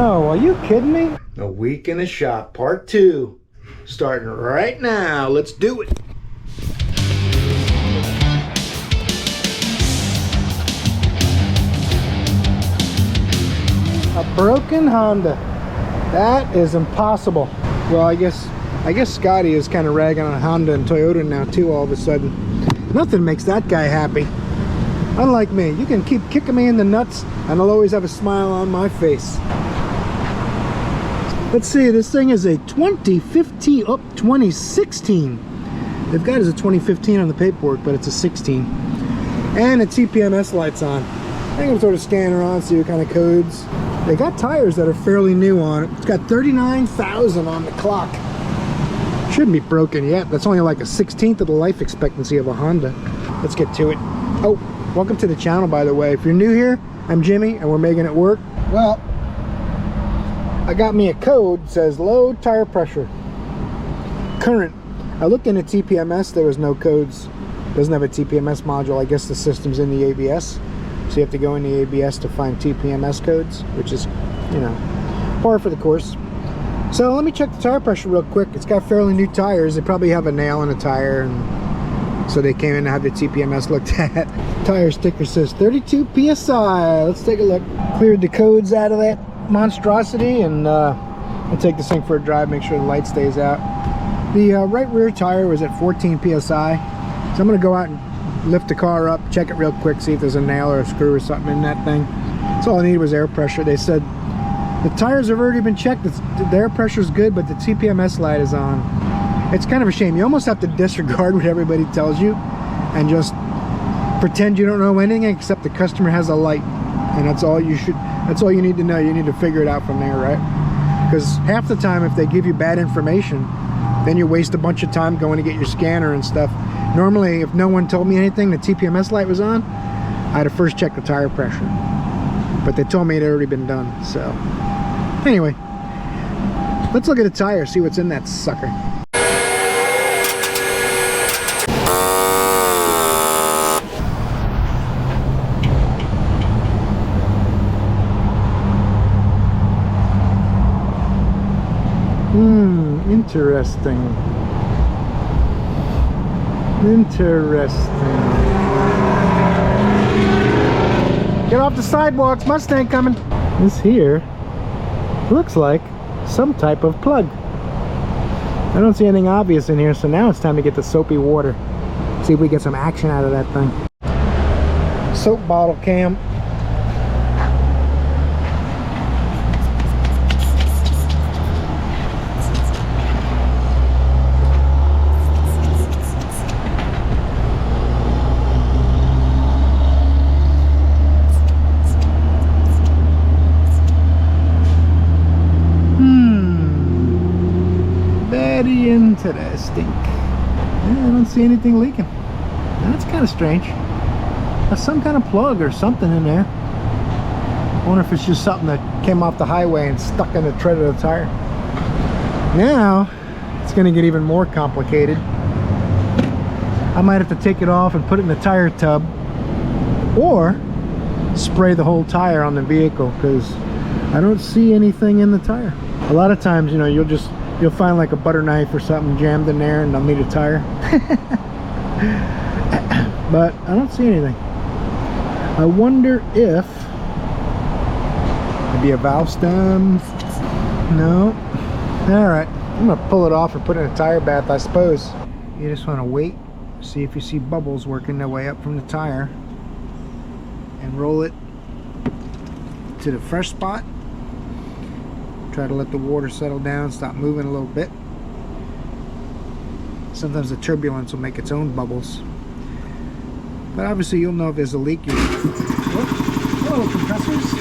No, are you kidding me? A week in the shop, part 2. Starting right now. Let's do it. A broken Honda. That is impossible. Well, I guess Scotty is kind of ragging on Honda and Toyota now too all of a sudden. Nothing makes that guy happy. Unlike me, you can keep kicking me in the nuts and I'll always have a smile on my face. Let's see, this thing is a 2015, 2016. They've got it as a 2015 on the paperwork, but it's a 16. And the TPMS light's on. I'm gonna throw the scanner on, see what kind of codes. They got tires that are fairly new on it. It's got 39,000 on the clock. Shouldn't be broken yet. That's only like a 16th of the life expectancy of a Honda. Let's get to it. Oh, welcome to the channel, by the way. If you're new here, I'm Jimmy and we're making it work. Well, I got me a code that says low tire pressure current. I looked in the TPMS, there was no codes. Doesn't have a TPMS module. I guess the system's in the ABS, so you have to go in the ABS to find TPMS codes, which is, you know, par for the course. So let me check the tire pressure real quick. It's got fairly new tires. They probably have a nail in a tire, and so they came in to have the TPMS looked at. Tire sticker says 32 psi. Let's take a look. Cleared the codes out of that monstrosity, and I'll take this thing for a drive, make sure the light stays out. The right rear tire was at 14 psi, so I'm going to go out and lift the car up, check it real quick, see if there's a nail or a screw or something in that thing. That's all I needed was air pressure. They said the tires have already been checked, the air pressure is good, but the TPMS light is on. It's kind of a shame. You almost have to disregard what everybody tells you and just pretend you don't know anything except the customer has a light, and that's all you should. That's all you need to know. You need to figure it out from there, right? Because half the time, if they give you bad information, then you waste a bunch of time going to get your scanner and stuff. Normally, if no one told me anything, the TPMS light was on, I'd have first checked the tire pressure. But they told me it had already been done, so. Anyway, let's look at the tire, see what's in that sucker. Interesting. Interesting. Get off the sidewalks, Mustang coming. This here looks like some type of plug. I don't see anything obvious in here, so now it's time to get the soapy water. See if we get some action out of that thing. Soap bottle cam. Interesting. Yeah, I don't see anything leaking. That's kind of strange. There's some kind of plug or something in there. I wonder if it's just something that came off the highway and stuck in the tread of the tire. Now it's going to get even more complicated. I might have to take it off and put it in the tire tub, or spray the whole tire on the vehicle, because I don't see anything in the tire. A lot of times, you know, you'll find like a butter knife or something jammed in there and they'll need a tire. But I don't see anything. I wonder if maybe a valve stem. No. Alright, I'm gonna pull it off and put it in a tire bath, I suppose. You just want to wait, see if you see bubbles working their way up from the tire, and roll it to the fresh spot. Try to let the water settle down, stop moving a little bit. Sometimes the turbulence will make its own bubbles. But obviously you'll know if there's a leak. Hello, compressors.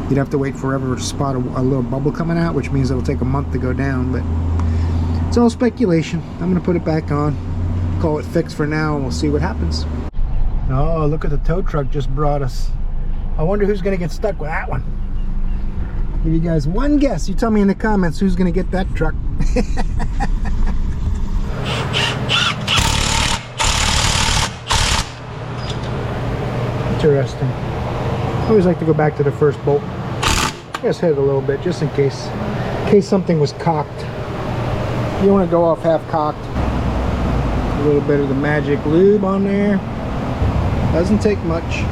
You'd have to wait forever to spot a little bubble coming out, which means it'll take a month to go down, but it's all speculation. I'm going to put it back on. Call it fixed for now, and we'll see what happens. Oh, look at the tow truck just brought us. I wonder who's gonna get stuck with that one. Give you guys one guess. You tell me in the comments who's gonna get that truck. Interesting. I always like to go back to the first bolt. Just hit it a little bit, just in case something was cocked. You want to go off half cocked. A little bit of the magic lube on there. Doesn't take much.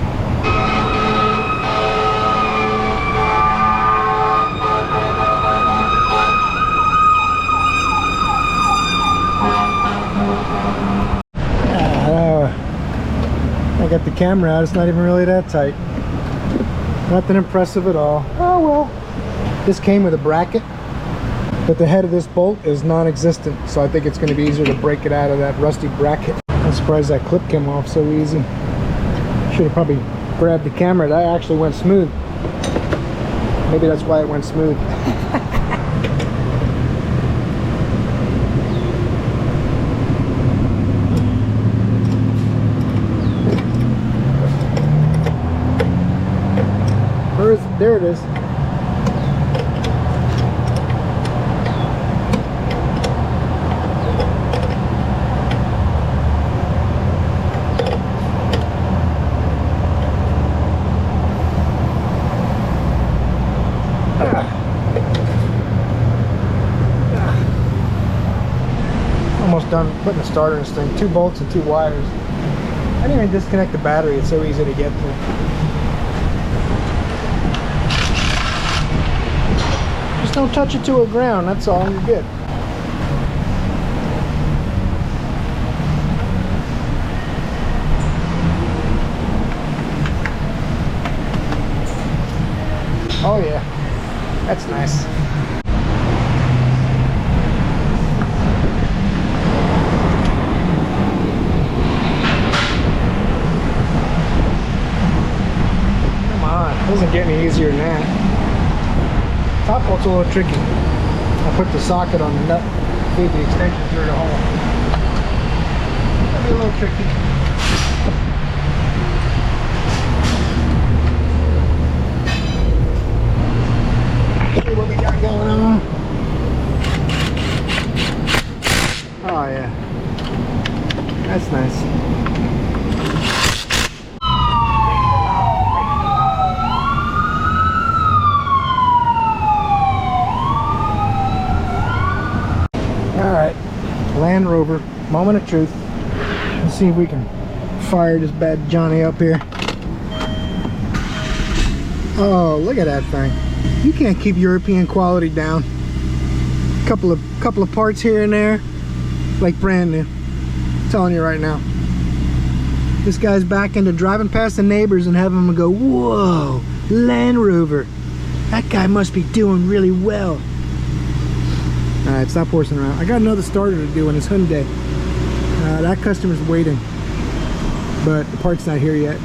I got the camera out, it's not even really that tight. Nothing impressive at all. Oh well. This came with a bracket, but the head of this bolt is non-existent, so I think it's going to be easier to break it out of that rusty bracket. I'm surprised that clip came off so easy. Should have probably grabbed the camera. That actually went smooth. Maybe that's why it went smooth. There it is. Almost done putting the starter in this thing. 2 bolts and 2 wires. I didn't even disconnect the battery. It's so easy to get to. Don't touch it to the ground, that's all, you're good. Oh yeah, that's nice. Come on, it doesn't get any easier than that. Top bolt's a little tricky. I put the socket on the nut, feed the extension through the hole. That'll be a little tricky. See what we got going on. Oh yeah, that's nice. Land Rover, moment of truth. Let's see if we can fire this bad Johnny up here. Oh, look at that thing. You can't keep European quality down. Couple of parts here and there, like brand new. I'm telling you right now. This guy's back into driving past the neighbors and having them go, whoa, Land Rover. That guy must be doing really well. Alright, stop horsing around. I got another starter to do on this Hyundai. That customer's waiting, but the part's not here yet.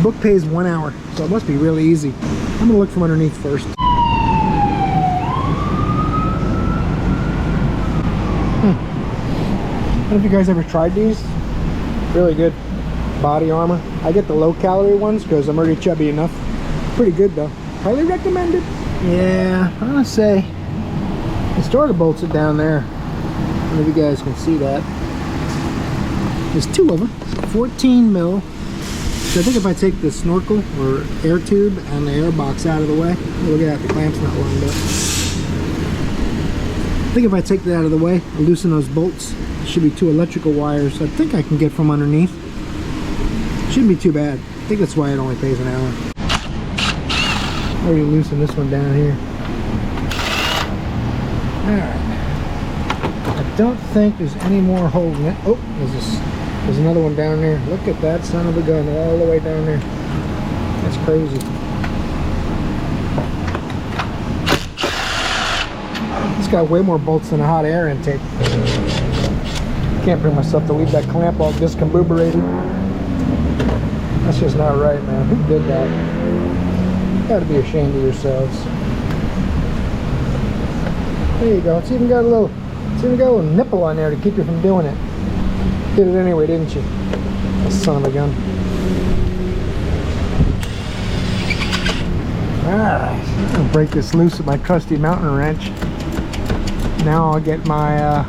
Book pays 1 hour, so it must be really easy. I'm gonna look from underneath first. I don't know if you guys ever tried these. Really good body armor. I get the low calorie ones because I'm already chubby enough. Pretty good though. Highly recommended. Yeah, I'm gonna say the starter bolts are down there. I don't know if you guys can see that. There's 2 of them, 14 mil. So I think if I take the snorkel or air tube and the air box out of the way, look at that, the clamp's not lined up. I think if I take that out of the way, I'll loosen those bolts. It should be 2 electrical wires. I think I can get from underneath. Shouldn't be too bad. I think that's why it only pays an hour. Already loosen this one down here. Alright. I don't think there's any more holding it. Oh, there's another one down there. Look at that son of a gun all the way down there. That's crazy. It's got way more bolts than a hot air intake. Can't bring myself to leave that clamp all discombobulated. That's just not right, man. Who did that? You gotta be ashamed of yourselves. There you go. It's even got a little nipple on there to keep you from doing it. Did it anyway, didn't you? That son of a gun. Alright. I'm gonna break this loose with my trusty mountain wrench. Now I'll get my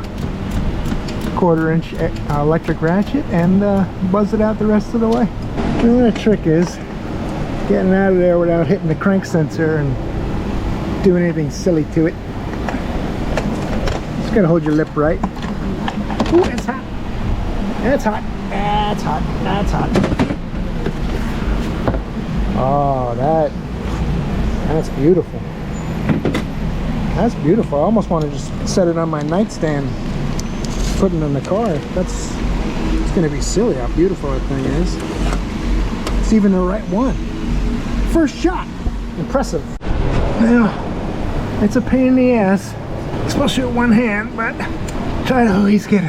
1/4 inch electric ratchet and buzz it out the rest of the way. And the trick is getting out of there without hitting the crank sensor and doing anything silly to it. Just gotta hold your lip right. Ooh, it's hot. That's hot. That's hot. That's hot. Oh, that's beautiful. That's beautiful. I almost want to just set it on my nightstand, put it in the car. It's gonna be silly how beautiful that thing is. It's even the right one. First shot. Impressive. Now, it's a pain in the ass, especially with one hand, but try to always get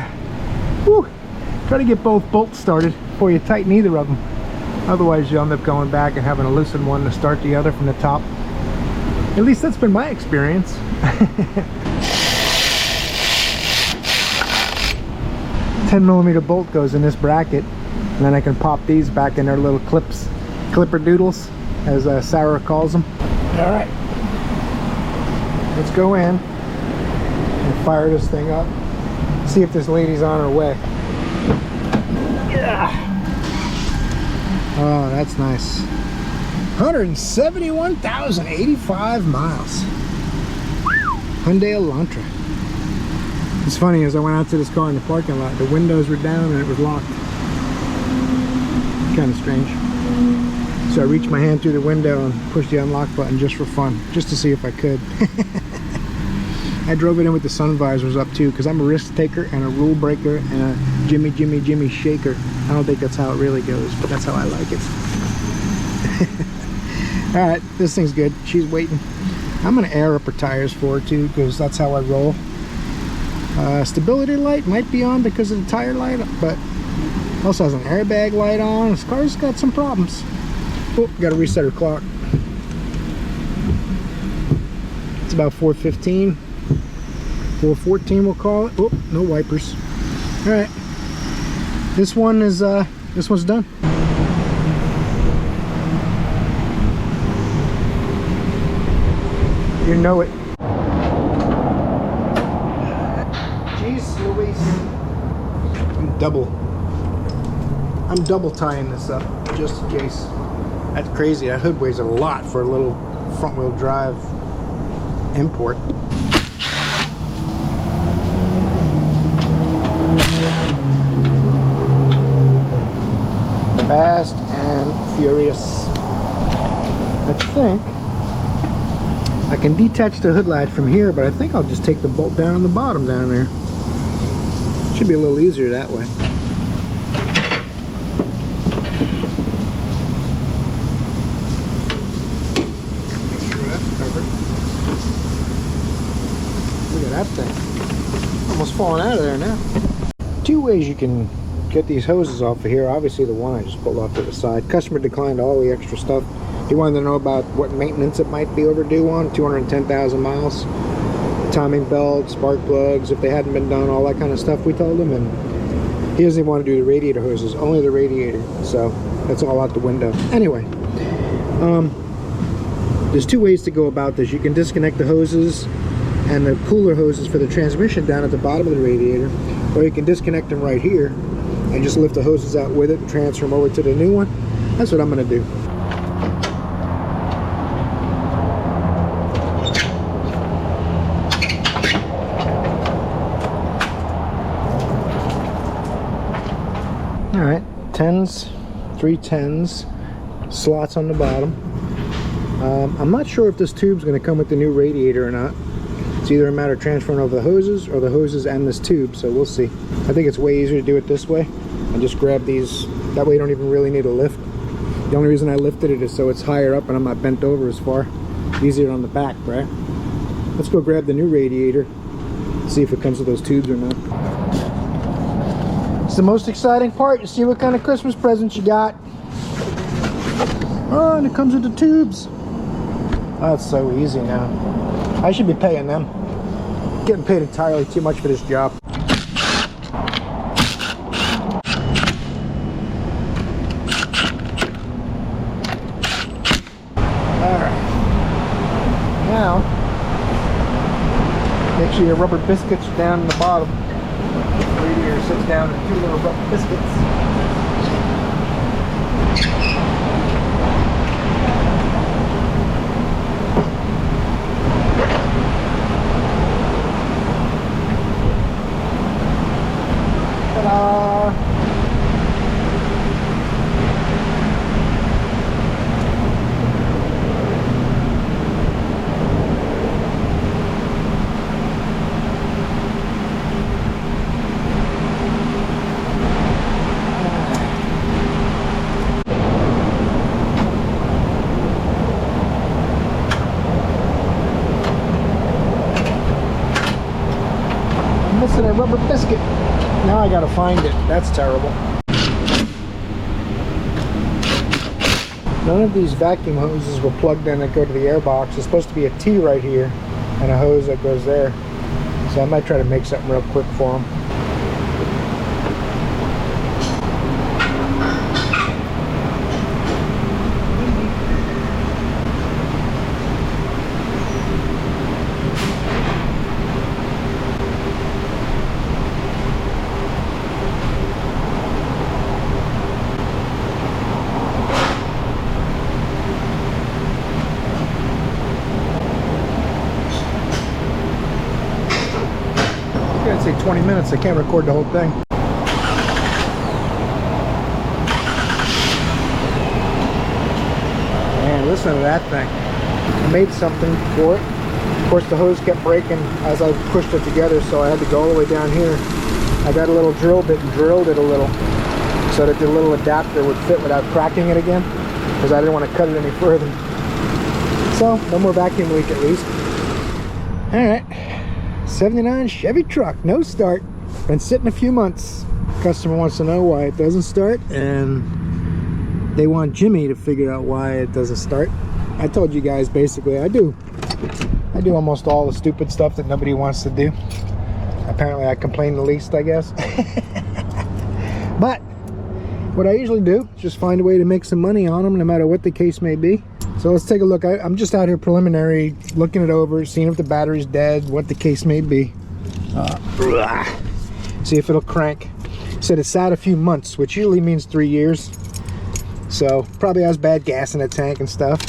try to get both bolts started before you tighten either of them. Otherwise, you'll end up going back and having to loosen one to start the other from the top. At least that's been my experience. 10mm bolt goes in this bracket, and then I can pop these back in their little clipper doodles, as Sarah calls them. All right, let's go in and fire this thing up. See if this lady's on her way. Yeah. Oh, that's nice. 171,085 miles. Hyundai Elantra. It's funny, as I went out to this car in the parking lot, the windows were down and it was locked. Kind of strange. So I reached my hand through the window and pushed the unlock button just for fun, just to see if I could. I drove it in with the sun visors up too, because I'm a risk taker and a rule breaker and a Jimmy shaker. I don't think that's how it really goes, but that's how I like it. All right, this thing's good. She's waiting. I'm gonna air up her tires for her too, because that's how I roll. Stability light might be on because of the tire light, but also has an airbag light on. This car's got some problems. Oh, gotta reset her clock. It's about 4:15, 4:14 we'll call it. Oh, no wipers. All right, this one's done. You know it. Jeez Louise. I'm double tying this up just in case. That's crazy. That hood weighs a lot for a little front wheel drive import. Fast and furious. I think I can detach the hood latch from here, but I think I'll just take the bolt down on the bottom down there. Should be a little easier that way. Make sure that's covered. Look at that thing. Almost falling out of there now. Two ways you can get these hoses off of here. Obviously the one I just pulled off to the side. Customer declined all the extra stuff. He wanted to know about what maintenance it might be overdue on. 210,000 miles. Timing belt, spark plugs, if they hadn't been done, all that kind of stuff we told him. And he doesn't even want to do the radiator hoses, only the radiator. So that's all out the window. Anyway, there's two ways to go about this. You can disconnect the hoses and the cooler hoses for the transmission down at the bottom of the radiator, or you can disconnect them right here and just lift the hoses out with it and transfer them over to the new one. That's what I'm going to do. Alright, 10s, 3 10s, slots on the bottom. I'm not sure if this tube's going to come with the new radiator or not. It's either a matter of transferring over the hoses or the hoses and this tube, so we'll see. I think it's way easier to do it this way and just grab these. That way you don't even really need a lift. The only reason I lifted it is so it's higher up and I'm not bent over as far. Easier on the back, right? Let's go grab the new radiator, see if it comes with those tubes or not. It's the most exciting part. You see what kind of Christmas presents you got. Oh, and it comes with the tubes. Oh, it's so easy now. I should be paying them. Getting paid entirely too much for this job. Alright. Now, make sure your rubber biscuits are down in the bottom. The radiator sits down in 2 little rubber biscuits. Missing a rubber biscuit. Now I gotta find it. That's terrible. None of these vacuum hoses were plugged in that go to the air box. There's supposed to be a T right here and a hose that goes there. So I might try to make something real quick for them. I'd say 20 minutes. I can't record the whole thing. Man, listen to that thing. I made something for it. Of course, the hose kept breaking as I pushed it together, so I had to go all the way down here. I got a little drill bit and drilled it a little so that the little adapter would fit without cracking it again, because I didn't want to cut it any further. So, no more vacuum leak at least. Alright. 79 Chevy truck, no start. Been sitting a few months. Customer wants to know why it doesn't start, and they want Jimmy to figure out why it doesn't start. I told you guys basically I do almost all the stupid stuff that nobody wants to do. Apparently I complain the least, I guess. But what I usually do is just find a way to make some money on them, no matter what the case may be. So let's take a look. I'm just out here preliminary, looking it over, seeing if the battery's dead, what the case may be. See if it'll crank. Said it's sat a few months, which usually means 3 years. So probably has bad gas in the tank and stuff.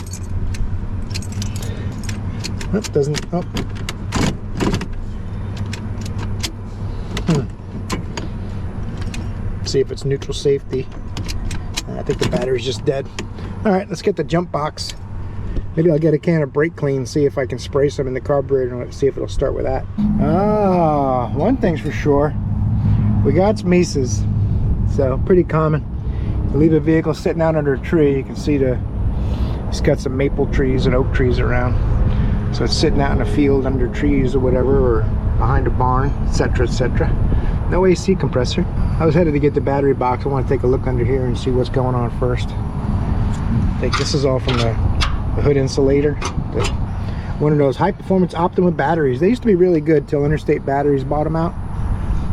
Oh, doesn't. Oh. See if it's neutral safety. I think the battery's just dead. All right, let's get the jump box. Maybe I'll get a can of brake clean, see if I can spray some in the carburetor and see if it'll start with that. Ah, one thing's for sure. We got some Mises, so pretty common. You leave a vehicle sitting out under a tree, you can see it's got some maple trees and oak trees around. So it's sitting out in a field under trees or whatever, or behind a barn, etc., etc. No AC compressor. I was headed to get the battery box. I want to take a look under here and see what's going on first. I think this is all from the hood insulator. One of those high performance Optima batteries. They used to be really good till Interstate Batteries bought them out.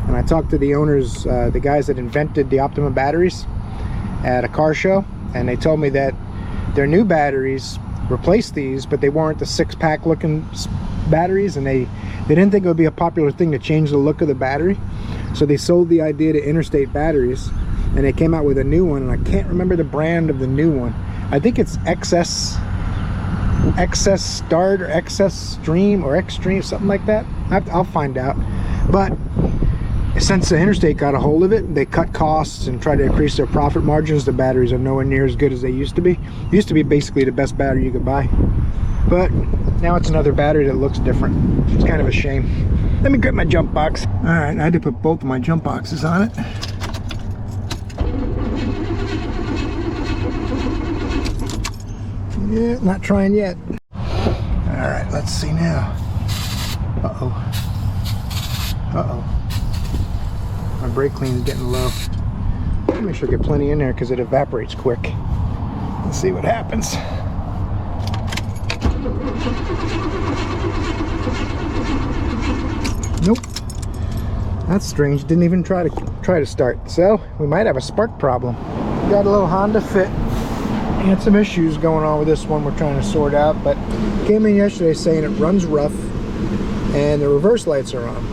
And I talked to the owners, the guys that invented the Optima batteries at a car show, and they told me that their new batteries replaced these, but they weren't the 6-pack looking batteries, and they didn't think it would be a popular thing to change the look of the battery. So they sold the idea to Interstate Batteries, and they came out with a new one, and I can't remember the brand of the new one. I think it's XS Start or XS Stream or Xtreme, something like that. I'll find out. But since the Interstate got a hold of it, they cut costs and tried to increase their profit margins. The batteries are nowhere near as good as they used to be. It used to be basically the best battery you could buy, but now it's another battery that looks different. It's kind of a shame. Let me grab my jump box. All right, I had to put both of my jump boxes on it. Yeah, not trying yet. All right, let's see now. My brake clean is getting low. Make sure I get plenty in there because it evaporates quick. Let's see what happens. Nope. That's strange. Didn't even try to start. So we might have a spark problem. Got a little Honda Fit. And some issues going on with this one we're trying to sort out, but came in yesterday saying it runs rough and the reverse lights are on.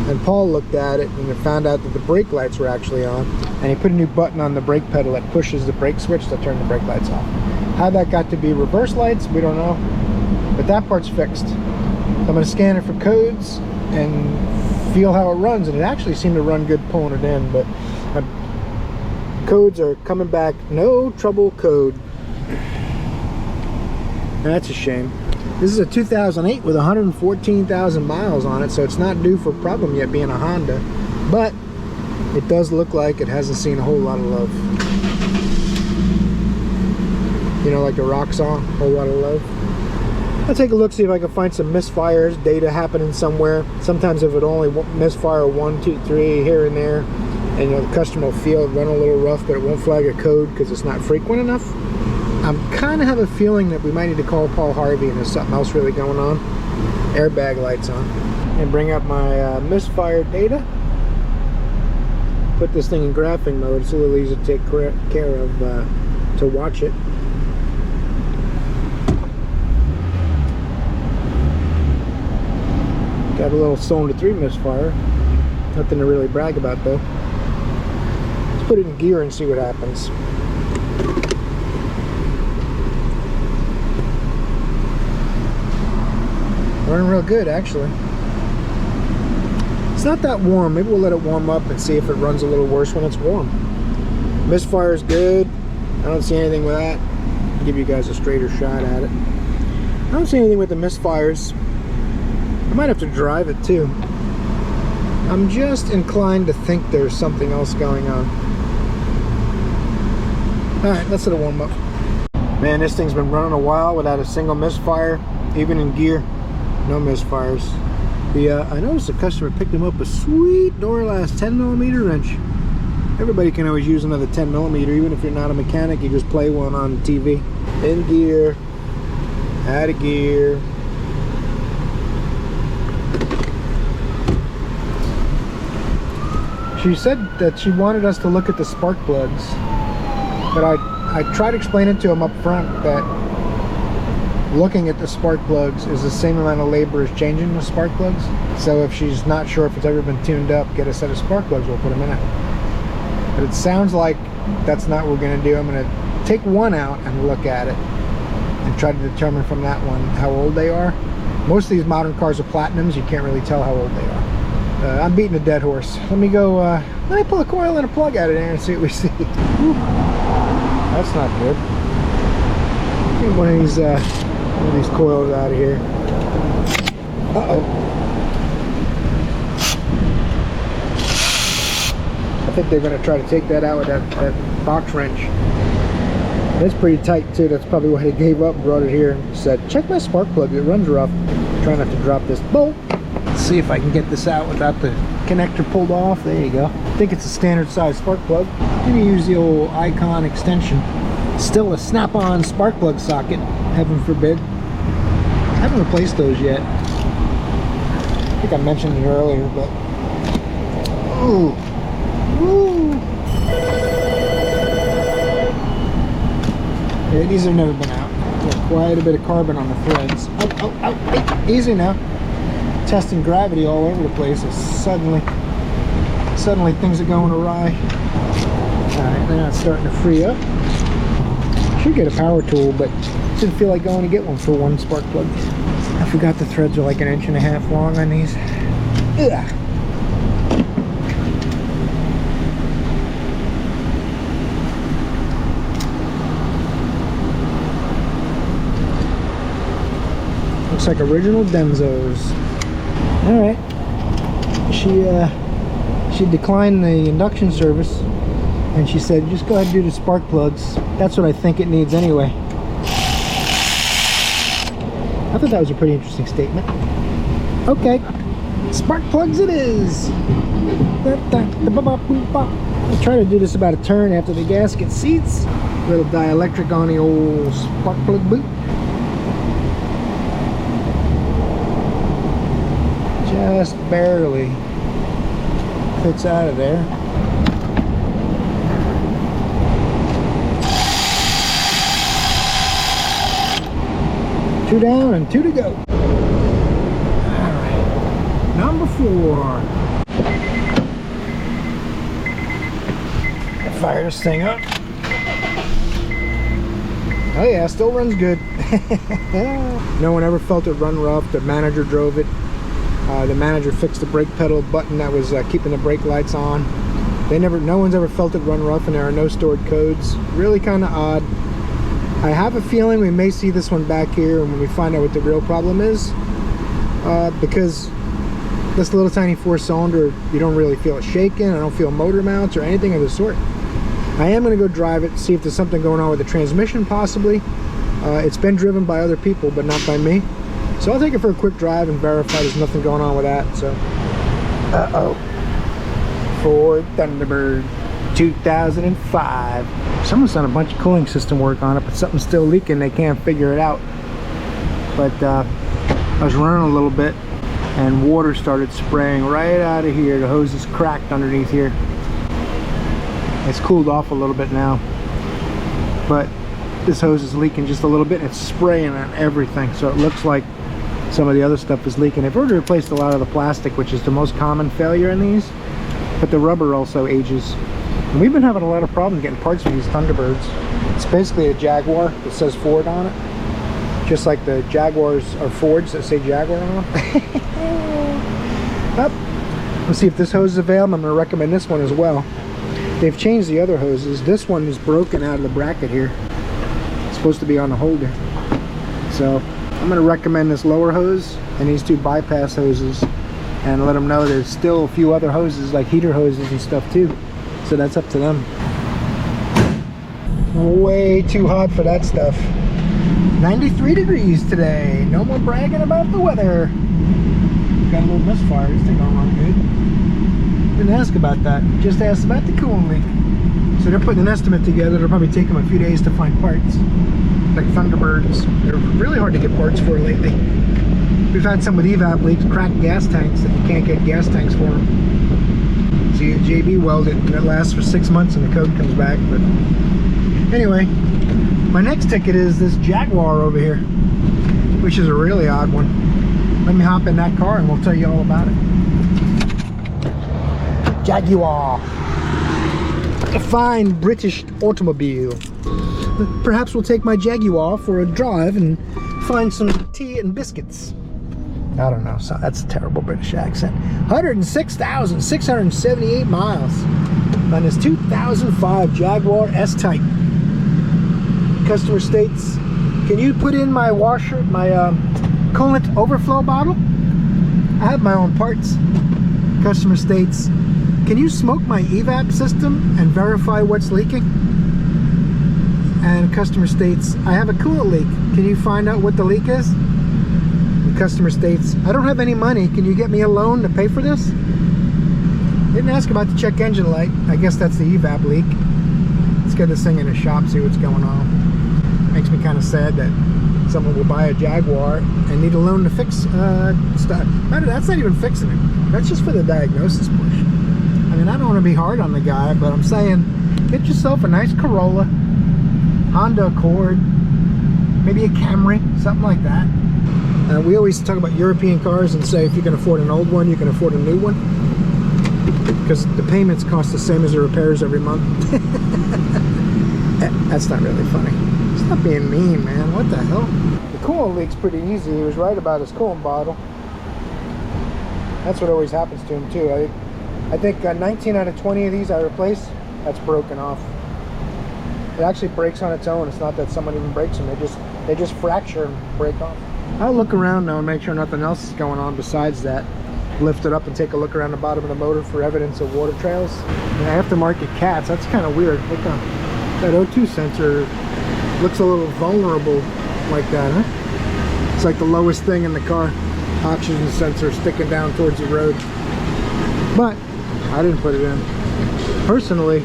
And Paul looked at it and found out that the brake lights were actually on. And he put a new button on the brake pedal that pushes the brake switch to turn the brake lights off. How that got to be reverse lights, we don't know. But that part's fixed. So I'm going to scan it for codes and feel how it runs. And it actually seemed to run good pulling it in. But codes are coming back. No trouble code. That's a shame. This is a 2008 with 114,000 miles on it, so it's not due for a problem yet being a Honda, but it does look like it hasn't seen a whole lot of love. You know, like the rock song, Whole Lot of Love. I'll take a look, see if I can find some misfires, data happening somewhere. Sometimes if it only misfire 1, 2, 3 here and there, and you know, the customer will feel it run a little rough, but it won't flag a code because it's not frequent enough. I'm kind of have a feeling that we might need to call Paul Harvey and there's something else really going on. Airbag lights on. And bring up my misfire data. Put this thing in graphing mode. It's a little easy to take care of to watch it. Got a little cylinder 3 misfire. Nothing to really brag about though. Let's put it in gear and see what happens. Running real good, actually. It's not that warm. Maybe we'll let it warm up and see if it runs a little worse when it's warm. Misfire is good. I don't see anything with that. I'll give you guys a straighter shot at it. I don't see anything with the misfires. I might have to drive it too. I'm just inclined to think there's something else going on. Alright, let's let it warm up. Man, this thing's been running a while without a single misfire, even in gear. No misfires. I noticed the customer picked him up a sweet Duralast 10mm wrench. Everybody can always use another 10mm, even if you're not a mechanic. You just play one on TV. In gear, out of gear. She said that she wanted us to look at the spark plugs, but I tried to explain it to him up front that looking at the spark plugs is the same amount of labor as changing the spark plugs. So if she's not sure if it's ever been tuned up, get a set of spark plugs, we'll put them in it. But it sounds like that's not what we're going to do. I'm going to take one out and look at it and try to determine from that one how old they are. Most of these modern cars are platinums. You can't really tell how old they are. I'm beating a dead horse. Let me go, let me pull a coil and a plug out of there and see what we see. Whew. That's not good. Get one of these coils out of here. Uh-oh. I think they're going to try to take that out with that box wrench. It's pretty tight too. That's probably why they gave up and brought it here and said, check my spark plug, it runs rough. Try not to drop this bolt. Let's see if I can get this out without the connector pulled off. There you go. I think it's a standard size spark plug. Maybe use the old Icon extension. Still a snap-on spark plug socket, heaven forbid. I haven't replaced those yet. I think I mentioned it earlier, but ooh, ooh. Yeah, these have never been out. Got quite a bit of carbon on the threads. Oh, hey, easy now. Testing gravity all over the place. Suddenly things are going awry. All right, now it's starting to free up. Should get a power tool, but didn't feel like going to get one for one spark plug. I forgot the threads are like 1.5 inches long on these. Ugh. Looks like original Denzos. All right. She declined the induction service, and she said, just go ahead and do the spark plugs. That's what I think it needs anyway. I thought that was a pretty interesting statement. Okay, spark plugs it is. I'll try to do this about a turn after the gasket seats. Little dielectric on the old spark plug boot. Just barely fits out of there. Two down and two to go. All right, number 4. Fire this thing up. Oh yeah, still runs good. No one ever felt it run rough. The manager drove it. The manager fixed the brake pedal button that was keeping the brake lights on. No one's ever felt it run rough, and there are no stored codes. Really kind of odd. I have a feeling we may see this one back here when we find out what the real problem is, because this little tiny 4-cylinder, you don't really feel it shaking. I don't feel motor mounts or anything of the sort. I am going to go drive it, see if there's something going on with the transmission possibly. It's been driven by other people, but not by me. So I'll take it for a quick drive and verify there's nothing going on with that. So, Ford Thunderbird 2005. Someone's done a bunch of cooling system work on it, but something's still leaking. They can't figure it out. But I was running a little bit, and water started spraying right out of here. The hose is cracked underneath here. It's cooled off a little bit now, but this hose is leaking just a little bit, and it's spraying on everything. So it looks like some of the other stuff is leaking. They've already replaced a lot of the plastic, which is the most common failure in these, but the rubber also ages. And we've been having a lot of problems getting parts for these Thunderbirds. It's basically a Jaguar that says Ford on it, just like the Jaguars are Fords that say Jaguar on them. Let's see if this hose is available. I'm going to recommend this one as well. They've changed the other hoses. This one is broken out of the bracket here. It's supposed to be on the holder. So I'm going to recommend this lower hose and these 2 bypass hoses, and let them know there's still a few other hoses like heater hoses and stuff too. So that's up to them. Way too hot for that stuff. 93 degrees today. No more bragging about the weather. Got a little misfire. This thing don't run good. Didn't ask about that. Just asked about the coolant leak. So they're putting an estimate together. It'll probably take them a few days to find parts. Like Thunderbirds. They're really hard to get parts for lately. We've had some with evap leaks, cracked gas tanks that you can't get gas tanks for them. So you JB weld it, and it lasts for 6 months and the code comes back. But anyway, my next ticket is this Jaguar over here, which is a really odd one. Let me hop in that car and we'll tell you all about it. Jaguar, a fine British automobile. Perhaps we'll take my Jaguar for a drive and find some tea and biscuits. I don't know, so that's a terrible British accent. 106,678 miles on this 2005 Jaguar S-type. Customer states, can you put in my washer, my coolant overflow bottle? I have my own parts. Customer states, can you smoke my evap system and verify what's leaking? And customer states, I have a coolant leak. Can you find out what the leak is? And customer states, I don't have any money. Can you get me a loan to pay for this? Didn't ask about the check engine light. I guess that's the evap leak. Let's get this thing in a shop, see what's going on. Makes me kind of sad that someone will buy a Jaguar and need a loan to fix stuff. That's not even fixing it. That's just for the diagnosis portion. I mean, I don't want to be hard on the guy, but I'm saying, get yourself a nice Corolla, Honda Accord, maybe a Camry, something like that. We always talk about European cars and say if you can afford an old one, you can afford a new one, because the payments cost the same as the repairs every month. That's not really funny. Stop being mean, man. What the hell? The coolant leak's pretty easy. He was right about his coolant bottle. That's what always happens to him too. I think 19 out of 20 of these I replace, that's broken off. It actually breaks on its own. It's not that someone even breaks them. They just fracture and break off. I'll look around now and make sure nothing else is going on besides that. Lift it up and take a look around the bottom of the motor for evidence of water trails. And aftermarket cats, that's kind of weird. Look, that O2 sensor looks a little vulnerable like that, huh? It's like the lowest thing in the car. Oxygen sensor sticking down towards the road. But I didn't put it in. Personally,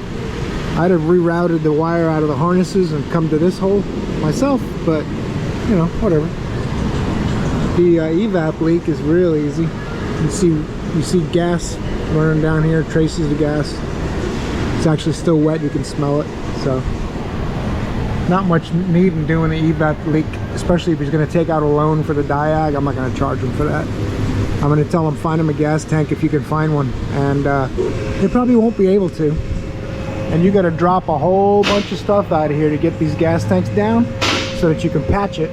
I'd have rerouted the wire out of the harnesses and come to this hole myself, but you know, whatever. The evap leak is real easy. You see gas running down here, traces of gas. It's actually still wet, you can smell it. So not much need in doing the evap leak, especially if he's going to take out a loan for the diag. I'm not going to charge him for that. I'm going to tell him find him a gas tank if you can find one, and they probably won't be able to. and you got to drop a whole bunch of stuff out of here to get these gas tanks down so that you can patch it,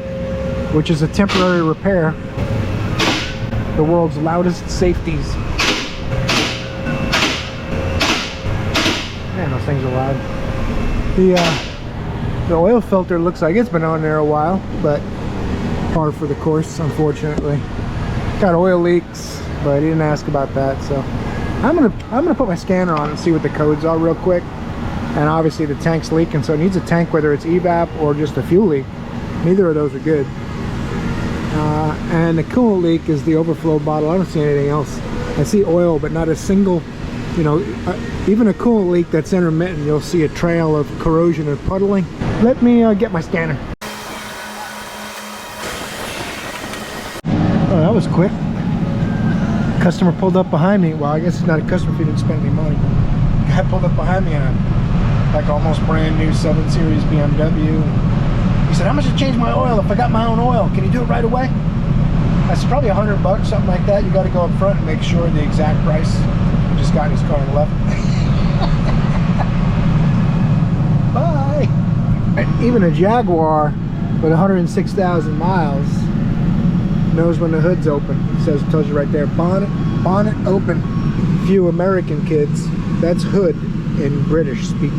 which is a temporary repair. The world's loudest safeties. Man, those things are loud. The oil filter looks like it's been on there a while, but par for the course, unfortunately. Got oil leaks, but he didn't ask about that, so I'm gonna put my scanner on and see what the codes are real quick. And obviously the tank's leaking, so it needs a tank, whether it's evap or just a fuel leak. Neither of those are good. And the coolant leak is the overflow bottle. I don't see anything else. I see oil, but not a single, you know, even a coolant leak that's intermittent, you'll see a trail of corrosion or puddling. Let me get my scanner. Oh, that was quick. Customer pulled up behind me. Well, I guess it's not a customer if he didn't spend any money. Guy pulled up behind me on like almost brand new 7 Series BMW. He said, how much to change my oil if I got my own oil? Can you do it right away? I said, probably $100 bucks, something like that. You got to go up front and make sure the exact price. He just got in his car and left. Bye. And even a Jaguar with 106,000 miles knows when the hood's open. It says, tells you right there, bonnet open. Few American kids, that's hood in British speak.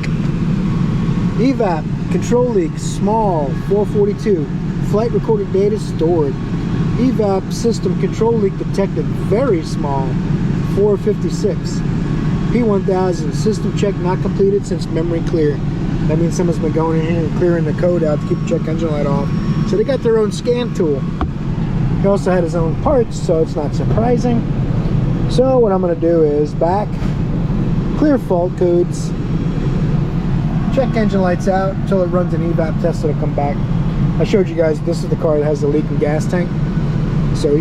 Evap, control leak, small, 442. Flight recorded data stored. Evap system control leak detected, very small, 456. P1000, system check not completed since memory clear. That means someone's been going in here and clearing the code out to keep the check engine light off. So they got their own scan tool. He also had his own parts, so it's not surprising. So what I'm going to do is back, clear fault codes, check engine lights out until it runs an evap test, it'll come back. I showed you guys this is the car that has the leaking gas tank. So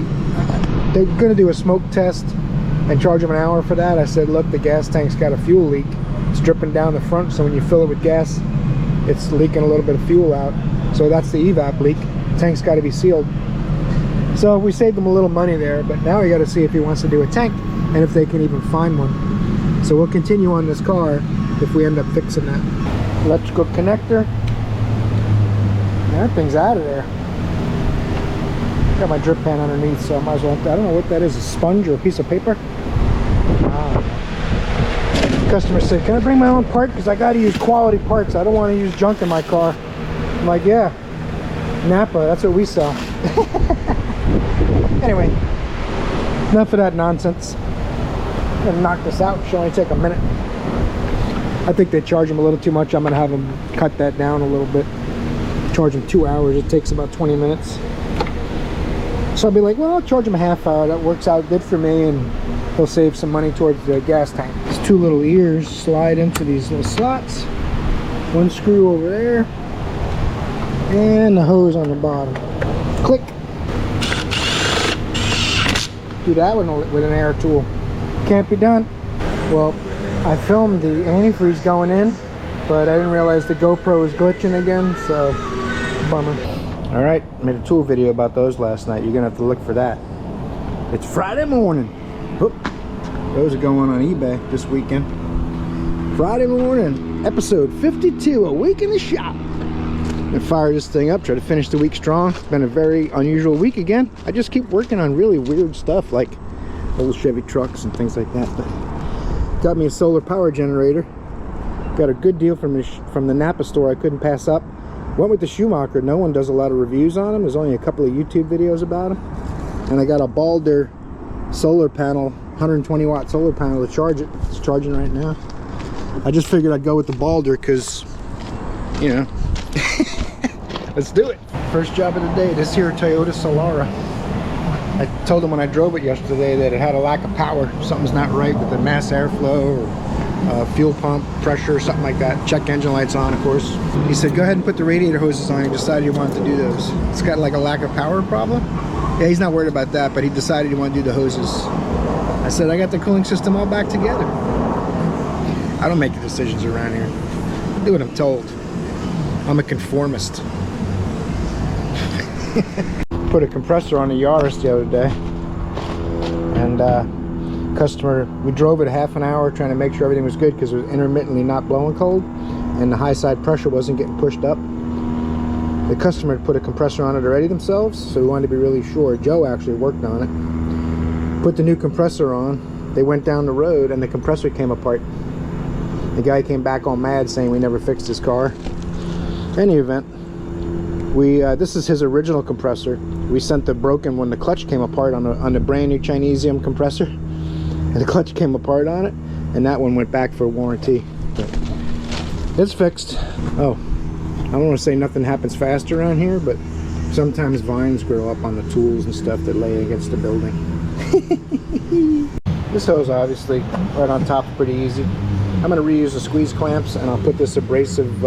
they're going to do a smoke test and charge him an hour for that. I said, look, the gas tank's got a fuel leak. It's dripping down the front, so when you fill it with gas, it's leaking a little bit of fuel out. So that's the evap leak. The tank's got to be sealed. So we saved him a little money there, but now we got to see if he wants to do a tank and if they can even find one. So we'll continue on this car if we end up fixing that. Electrical connector. That thing's out of there. Got my drip pan underneath, so I might as well. I don't know what that is, a sponge or a piece of paper. Customer said, can I bring my own part? Because I got to use quality parts. I don't want to use junk in my car. I'm like, yeah, Napa, that's what we sell. Anyway, enough of that nonsense. I'm gonna knock this out. Should only take a minute. I think they charge them a little too much. I'm gonna have them cut that down a little bit. Charge them 2 hours. It takes about 20 minutes. So I'll be like, well, I'll charge them a half hour. That works out good for me, and they'll save some money towards the gas tank. These 2 little ears slide into these little slots. 1 screw over there, and the hose on the bottom. Click. Do that with an air tool. Can't be done. Well, I filmed the antifreeze going in, but I didn't realize the GoPro was glitching again, so bummer. All right, made a tool video about those last night. You're gonna have to look for that. It's Friday morning. Oop. Those are going on eBay this weekend. Friday morning, episode 52, a week in the shop. And fire this thing up, try to finish the week strong. It's been a very unusual week again. I just keep working on really weird stuff like old Chevy trucks and things like that. But got me a solar power generator. Got a good deal from the Napa store I couldn't pass up. Went with the Schumacher. No one does a lot of reviews on them. There's only a couple of YouTube videos about them. And I got a Balder solar panel, 120 watt solar panel to charge it. It's charging right now. I just figured I'd go with the Balder because, you know, let's do it. First job of the day, this here Toyota Solara. I told them when I drove it yesterday that it had a lack of power. Something's not right with the mass airflow or fuel pump pressure or something like that. Check engine lights on, of course. He said, go ahead and put the radiator hoses on. He decided he wanted to do those. It's got like a lack of power problem. Yeah, he's not worried about that, but he decided he wanted to do the hoses. I said, I got the cooling system all back together. I don't make the decisions around here. I do what I'm told. I'm a conformist. Put a compressor on a Yaris the other day, and Customer, we drove it half an hour trying to make sure everything was good because it was intermittently not blowing cold and the high side pressure wasn't getting pushed up. The customer had put a compressor on it already themselves, so we wanted to be really sure. Joe actually worked on it. Put the new compressor on. They went down the road and the compressor came apart. The guy came back all mad saying we never fixed his car. Any event, this is his original compressor. We sent the broken when the clutch came apart on the brand new Chinesium compressor, and the clutch came apart on it, and that one went back for warranty. But it's fixed. Oh, I don't want to say nothing happens fast around here, but sometimes vines grow up on the tools and stuff that lay against the building. This hose obviously right on top, pretty easy. I'm going to reuse the squeeze clamps and I'll put this abrasive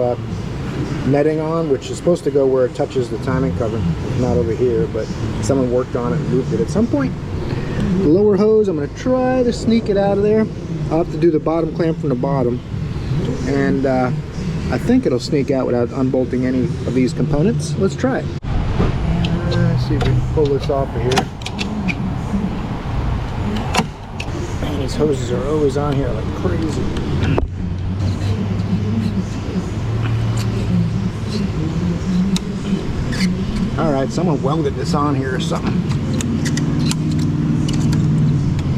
netting on, which is supposed to go where it touches the timing cover. Not over here, but someone worked on it and moved it at some point. The lower hose, I'm going to try to sneak it out of there. I'll have to do the bottom clamp from the bottom, and I think it'll sneak out without unbolting any of these components. Let's try it. Let's see if we can pull this off of here. Man, these hoses are always on here like crazy. Alright, someone welded this on here or something.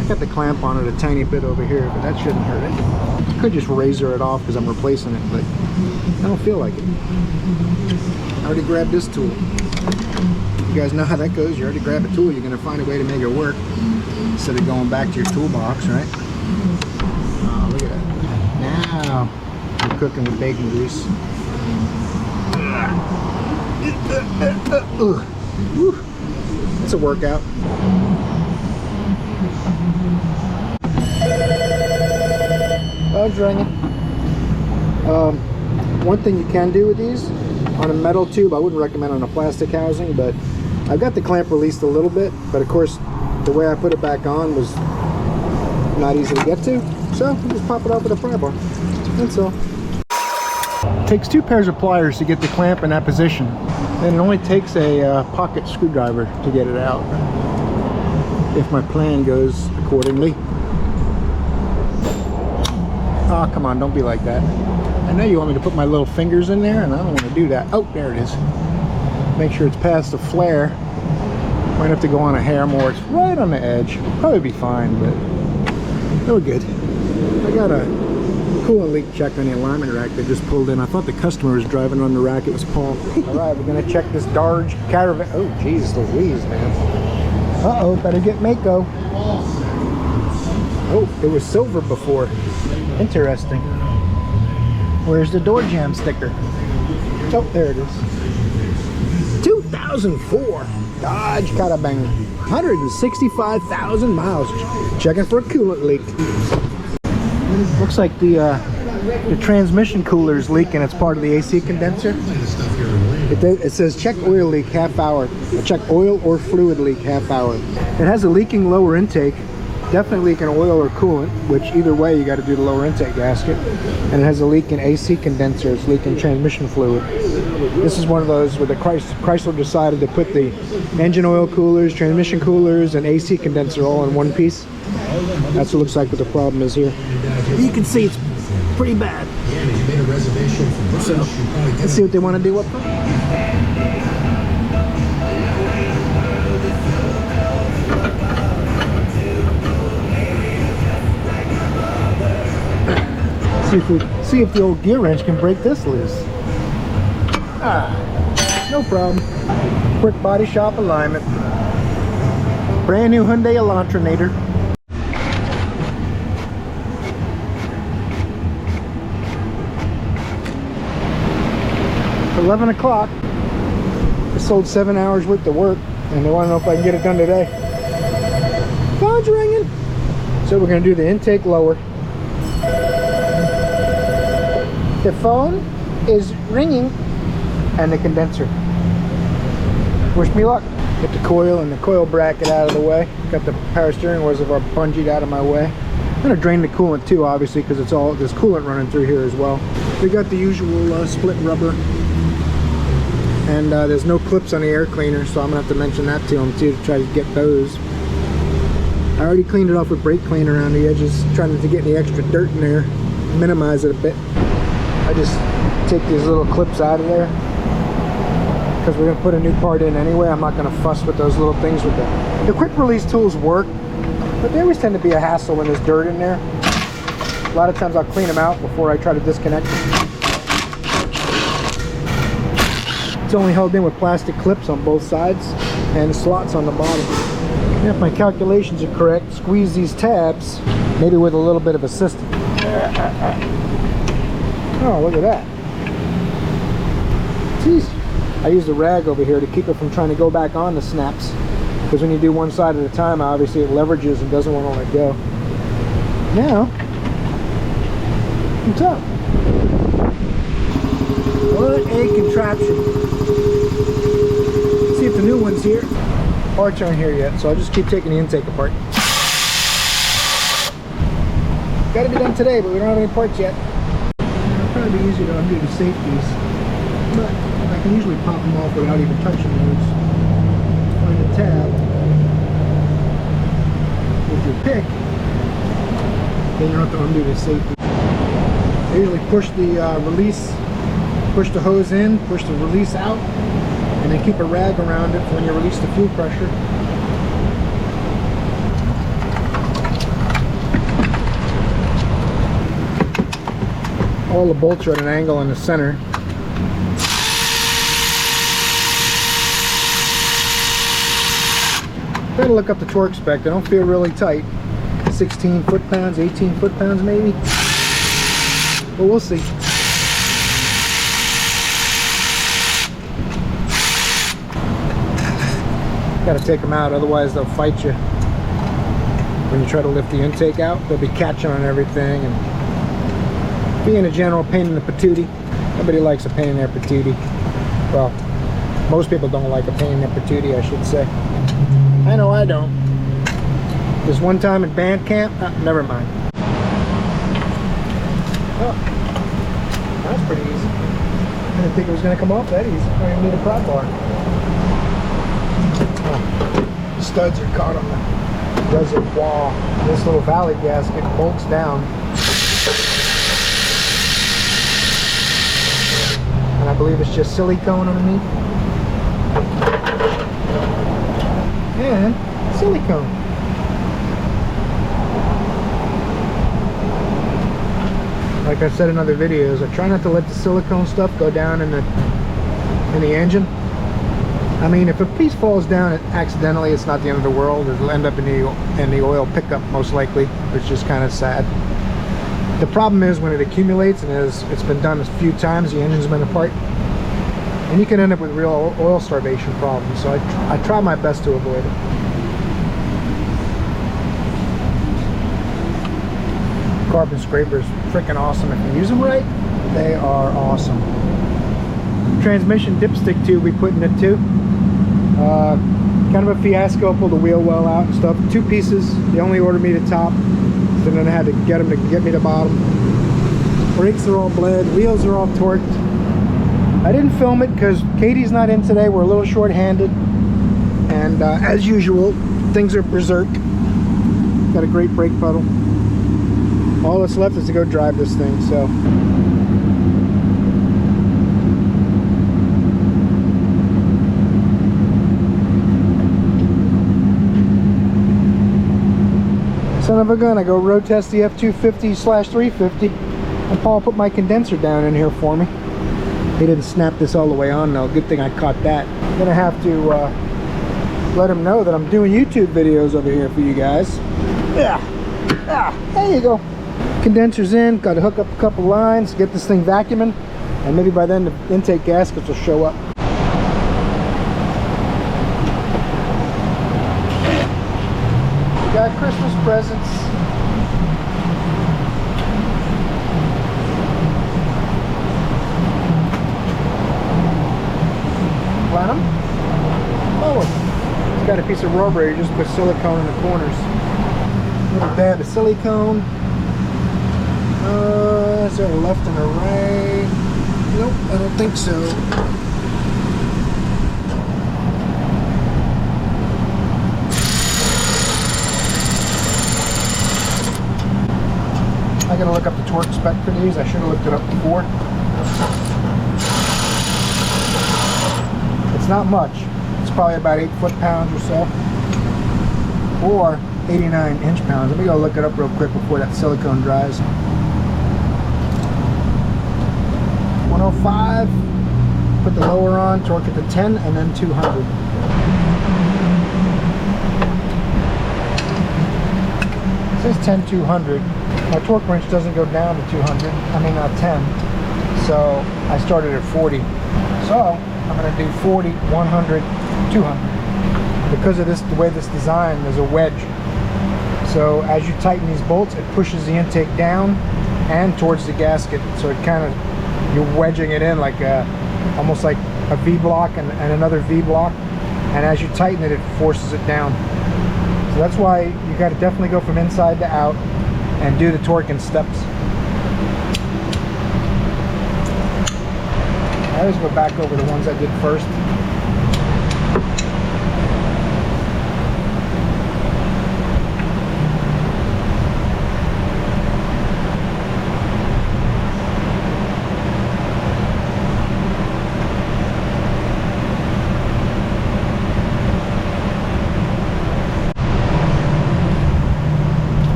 I got the clamp on it a tiny bit over here, but that shouldn't hurt it. I could just razor it off because I'm replacing it, but I don't feel like it. I already grabbed this tool. You guys know how that goes. You already grab a tool, you're going to find a way to make it work instead of going back to your toolbox, right? Oh, look at that. Now I'm cooking with bacon grease. It's a workout. Bugs ringing. One thing you can do with these on a metal tube, I wouldn't recommend on a plastic housing, but I've got the clamp released a little bit, but of course the way I put it back on was not easy to get to, so you just pop it off with a pry bar. That's all. It takes 2 pairs of pliers to get the clamp in that position, and it only takes a pocket screwdriver to get it out, if my plan goes accordingly. Oh, come on, don't be like that. I know you want me to put my little fingers in there, and I don't want to do that. Oh, there it is. Make sure it's past the flare. Might have to go on a hair more. It's right on the edge. Probably be fine, but we're good. I got a coolant leak check on the alignment rack that just pulled in. I thought the customer was driving on the rack. It was Paul. All right, we're gonna check this Dodge Caravan. Oh, Jesus Louise, man. Uh-oh, better get Mako. Oh, it was silver before. Interesting. Where's the door jamb sticker? Oh, there it is. 2004 Dodge Caravan. 165,000 miles. Checking for a coolant leak. Looks like the transmission cooler is leaking. It's part of the AC condenser. It says check oil leak half hour. Check oil or fluid leak half hour. It has a leaking lower intake. Definitely leaking oil or coolant, which either way you got to do the lower intake gasket. And it has a leak in AC condenser. It's leaking transmission fluid. This is one of those where the Chrysler decided to put the engine oil coolers, transmission coolers, and AC condenser all in one piece. That's what it looks like what the problem is here. You can see it's pretty bad. So let's see what they want to do up front. See if the old gear wrench can break this loose. No problem. Quick body shop alignment. Brand new Hyundai Elantra. 11 o'clock. I sold 7 hours worth of work, and they want to know if I can get it done today. Phone's ringing. So we're going to do the intake lower. The phone is ringing, and the condenser. Wish me luck. Get the coil and the coil bracket out of the way. Got the power steering reservoir bungeed out of my way. I'm gonna drain the coolant too, obviously, because it's all there's coolant running through here as well. We got the usual split rubber, and there's no clips on the air cleaner, so I'm gonna have to mention that to them too to try to get those. I already cleaned it off with brake cleaner around the edges, trying not to get any extra dirt in there, minimize it a bit. I just take these little clips out of there because we're going to put a new part in anyway. I'm not going to fuss with those little things with them. The quick release tools work, but they always tend to be a hassle when there's dirt in there. A lot of times I'll clean them out before I try to disconnect them. It's only held in with plastic clips on both sides and slots on the bottom. And if my calculations are correct, squeeze these tabs, maybe with a little bit of assistance. Oh, look at that. Jeez. I used a rag over here to keep it from trying to go back on the snaps. Because when you do one side at a time, obviously it leverages and doesn't want to let go. Now, what's up? What a contraption. Let's see if the new one's here. Parts aren't here yet, so I'll just keep taking the intake apart. Gotta be done today, but we don't have any parts yet. It'll probably be easier to undo the safeties, but I can usually pop them off without even touching those. Find the tab with your pick, then you don't have to undo the safety. I usually push the release, push the hose in, push the release out, and then keep a rag around it for when you release the fuel pressure. All the bolts are at an angle in the center. Gotta look up the torque spec. They don't feel really tight. 16 foot-pounds, 18 foot-pounds maybe. But we'll see. Got to take them out, otherwise they'll fight you. When you try to lift the intake out, they'll be catching on everything and being a general pain in the patootie. Nobody likes a pain in their patootie. Well, most people don't like a pain in their patootie, I should say. I know I don't. This one time at band camp, never mind. Oh, that's pretty easy. I didn't think it was going to come off that easy. I don't even need a prod bar. Oh, studs are caught on the reservoir. This little valley gasket bolts down. And I believe it's just silicone underneath. And silicone. Like I said in other videos, I try not to let the silicone stuff go down in the engine. I mean, if a piece falls down accidentally, it's not the end of the world. It'll end up in the oil pickup most likely, which is kind of sad. The problem is when it accumulates, and it's been done a few times, the engine's been apart, and you can end up with real oil starvation problems. So I try my best to avoid it. Carbon scrapers, freaking awesome. If you use them right, they are awesome. Transmission dipstick tube we put in it too. Kind of a fiasco. Pulled the wheel well out and stuff. 2 pieces. They only ordered me the top, so then I had to get them to get me the bottom. Brakes are all bled. Wheels are all torqued. I didn't film it because Katie's not in today. We're a little short-handed, and as usual, things are berserk. Got a great brake pedal. All that's left is to go drive this thing, so. Son of a gun, I go road test the F250/350, and Paul put my condenser down in here for me. He didn't snap this all the way on though. Good thing I caught that. I'm gonna have to let him know that I'm doing YouTube videos over here for you guys. Yeah, there you go. Condenser's in, got to hook up a couple lines, get this thing vacuuming, and maybe by then the intake gaskets will show up. We got Christmas presents. Plenum? Oh, it's got a piece of rubber. You just put silicone in the corners. A little dab of silicone. Is there a left and a right? Nope, I don't think so. gonna look up the torque spec for these. I should have looked it up before. It's not much. It's probably about 8 foot-pounds or so, or 89 inch-pounds. Let me go look it up real quick before that silicone dries. 105. Put the lower on, torque it to 10, and then 200. It says 10 200. My torque wrench doesn't go down to 200. I mean, 10. So I started at 40. So I'm going to do 40, 100, 200. Because of this, the way this design, there's a wedge. So as you tighten these bolts, it pushes the intake down and towards the gasket. So it kind of, you're wedging it in like almost like a V block and another V block. And as you tighten it, it forces it down. So that's why you got to definitely go from inside to out and do the torque in steps. I always go back over the ones I did first.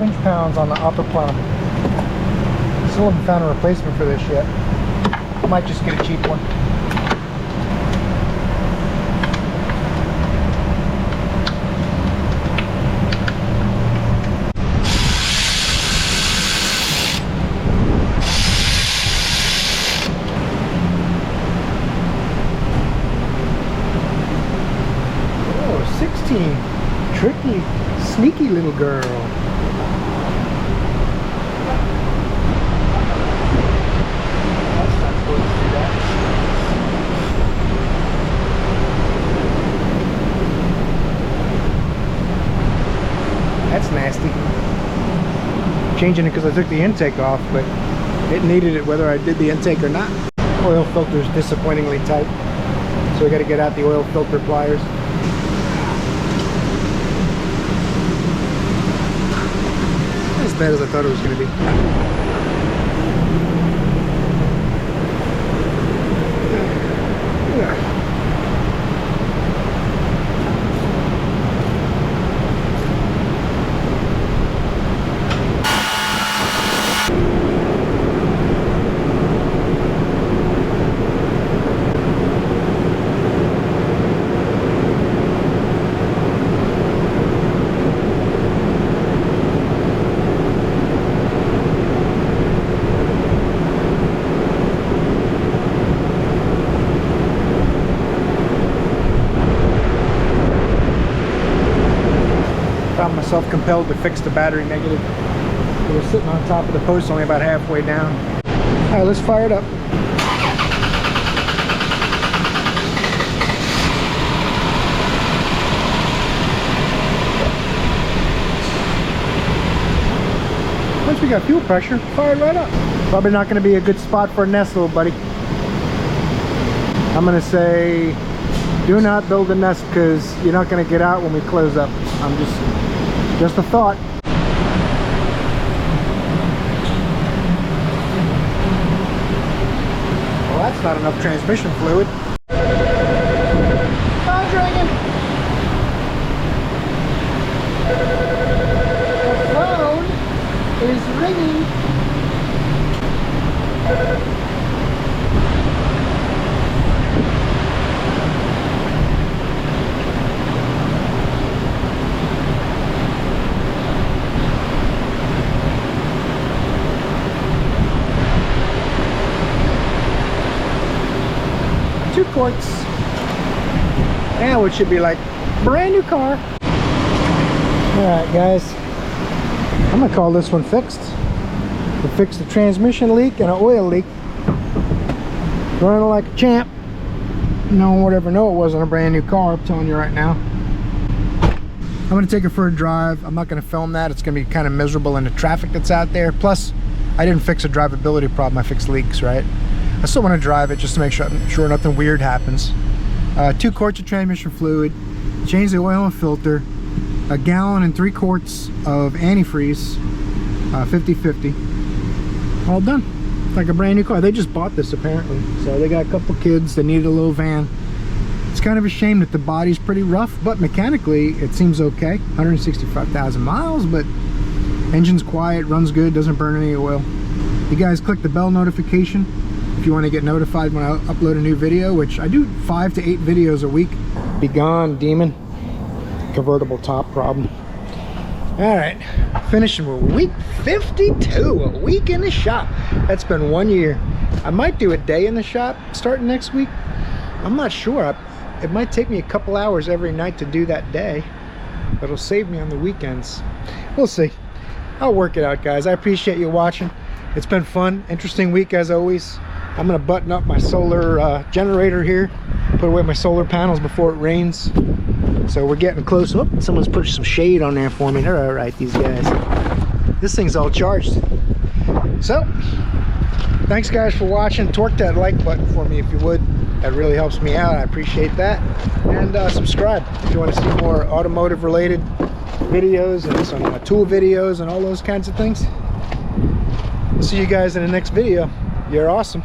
Inch-pounds on the upper plenum. Still haven't found a replacement for this yet. I might just get a cheap one. Oh, 16. Tricky, sneaky little girl. That's nasty. Changing it because I took the intake off, but it needed it whether I did the intake or not. Oil filter is disappointingly tight, so we got to get out the oil filter pliers. Not as bad as I thought it was going to be. Found myself compelled to fix the battery negative. It was sitting on top of the post only about halfway down. Alright, let's fire it up. Once we got fuel pressure, fire it right up. Probably not going to be a good spot for a nest, little buddy. I'm going to say do not build a nest because you're not going to get out when we close up. I'm just a thought. Well, that's not enough transmission fluid. Oh, dragon! The phone is ringing. Quarts. Now it should be like brand new car. Alright guys, I'm gonna call this one fixed. We fixed the transmission leak and an oil leak. Running like a champ. No one would ever know it wasn't a brand new car, I'm telling you right now. I'm gonna take it for a drive. I'm not gonna film that. It's gonna be kind of miserable in the traffic that's out there. Plus, I didn't fix a drivability problem, I fixed leaks, right? I still want to drive it just to make sure nothing weird happens. 2 quarts of transmission fluid, change the oil and filter, 1.3 gallons of antifreeze, 50/50. All done. It's like a brand new car. They just bought this apparently. So they got a couple kids. They needed a little van. It's kind of a shame that the body's pretty rough, but mechanically it seems okay. 165,000 miles, but engine's quiet, runs good, doesn't burn any oil. You guys click the bell notification if you want to get notified when I upload a new video, which I do 5 to 8 videos a week. Be gone, demon. Convertible top problem. All right, finishing with week 52, a week in the shop. That's been 1 year. I might do a day in the shop starting next week. I'm not sure. It might take me a couple hours every night to do that day, but it'll save me on the weekends. We'll see. I'll work it out, guys. I appreciate you watching. It's been fun, interesting week as always. I'm gonna button up my solar generator here, put away my solar panels before it rains. So we're getting close. Oh, someone's put some shade on there for me. They're all right, these guys. This thing's all charged. So, thanks guys for watching. Torque that like button for me if you would. That really helps me out. I appreciate that. And subscribe if you want to see more automotive related videos and some tool videos and all those kinds of things. See you guys in the next video. You're awesome.